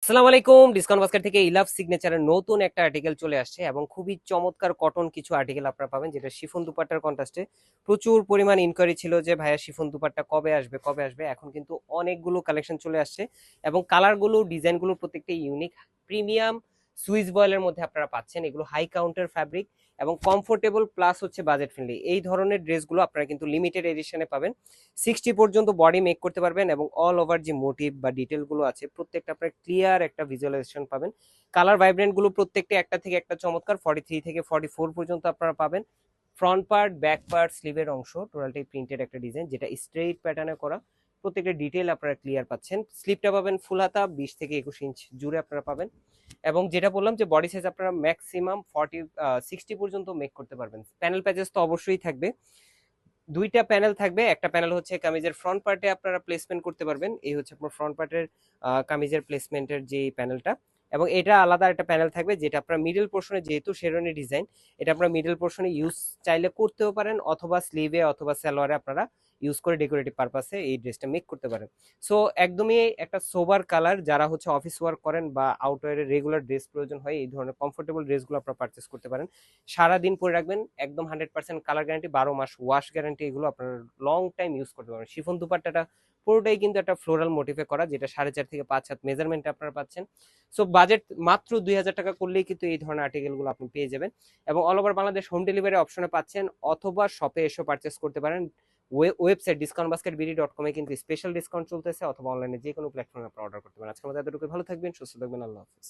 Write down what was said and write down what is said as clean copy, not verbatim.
আসসালামু আলাইকুম। Discount basket থেকে ইলাভ সিগনেচারের নতুন একটা আর্টিকেল চলে আসছে এবং খুবই চমৎকার কটন কিছু আর্টিকেল আপনারা পাবেন, যেটা শিফন দুপাট্টার কন্ট্রাস্টে। প্রচুর পরিমাণ ইনকোয়ারি ছিল যে ভাইয়া শিফন দুপাট্টা কবে আসবে কবে আসবে। এখন কিন্তু অনেকগুলো কালেকশন চলে আসছে এবং কালারগুলো ডিজাইনগুলো প্রত্যেকটা ইউনিক, প্রিমিয়াম সুইস বয়েলের মধ্যে আপনারা পাচ্ছেন। এগুলো হাই কাউন্টার ফ্যাব্রিক এবং কমফোর্টেবল প্লাস হচ্ছে বাজেট ফ্রেন্ডলি। এই ধরনের ড্রেসগুলো আপনারা কিন্তু লিমিটেড এডিশনে পাবেন। 60 পর্যন্ত বডি মেক করতে পারবেন এবং অল ওভার যে মোটিভ বা ডিটেল গুলো আছে প্রত্যেকটা আপনার ক্লিয়ার একটা ভিজুয়ালাইজেশন পাবেন। কালার ভাইব্রেন্ট গুলো প্রত্যেকটা একটা থেকে একটা চমৎকার। 43 থেকে 44 পর্যন্ত আপনারা পাবেন। ফ্রন্ট পার্ট, ব্যাক পার্ট, স্লিভের অংশ টোটালটাই প্রিন্টেড একটা ডিজাইন, যেটা স্ট্রেইট প্যাটার্নে করা। প্রত্যেকটা ডিটেল আপনারা ক্লিয়ার পাচ্ছেন। স্লিপটা পাবেন ফুল হাতা, 20 থেকে 21 ইঞ্চ জুড়ে আপনারা পাবেন। এবং যেটা বললাম যে বডি সাইজ আপনারা ম্যাক্সিমাম 60 পর্যন্ত মেক করতে পারবেন। প্যানেল প্যাচেস তো অবশ্যই থাকবে। দুইটা প্যানেল থাকবে। একটা প্যানেল হচ্ছে কামিজের ফ্রন্ট পার্টে আপনারা প্লেসমেন্ট করতে পারবেন। এই হচ্ছে আপনার ফ্রন্ট পার্টের কামিজের প্লেসমেন্টের যে প্যানেলটা। এবং এটা আলাদা একটা প্যানেল থাকবে, যেটা আপনার মিডল পোর্শনে, যেহেতু শেরওয়ানি ডিজাইন, এটা আপনারা মিডল পোর্শনে ইউজ চাইলে করতেও পারেন, অথবা স্লিভে অথবা সালোয়ারে আপনারা ইউজ করে ডেকোরেটিভ পারপাসে এই ড্রেসটা মেক করতে পারেন। সো একদমই একটা সোবার কালার। যারা হচ্ছে অফিস ওয়ার্ক করেন বা আউটওয়ারের রেগুলার ড্রেস প্রয়োজন হয়, এই ধরনের কমফোর্টেবল ড্রেসগুলো আপনারা পারচেস করতে পারেন। সারাদিন পরে রাখবেন, একদম 100% কালার গ্যারান্টি, 12 মাস ওয়াশ গ্যারান্টি। এগুলো আপনার লং টাইম ইউজ করতে পারবেন। শিফন দুপাট্টাটা পুরোটাই কিন্তু একটা ফ্লোরাল মোটিভে করা, যেটা 4.5 থেকে 5 হাত মেজারমেন্ট আপনারা পাচ্ছেন। সো বাজেট মাত্র 2000 টাকা করলেই কিন্তু এই ধরনের আর্টিকেল গুলো আপনি পেয়ে যাবেন। এবং all over Bangladesh home delivery অপশনে পাচ্ছেন, অথবা শপে এসে পারচেস করতে পারেন। ওয়েবসাইট ডিসকাউন্ট বাস্কেট বিডি.com এ কিন্তু স্পেশাল ডিসকাউন্ট চলতেছে, অথবা অনলাইনে যে কোনো প্ল্যাটফর্মে আপনারা অর্ডার করতে পারেন। আজকের মতো এতটুকু। ভালো থাকবেন, সুস্থ থাকবেন, আল্লাহ হাফিজ।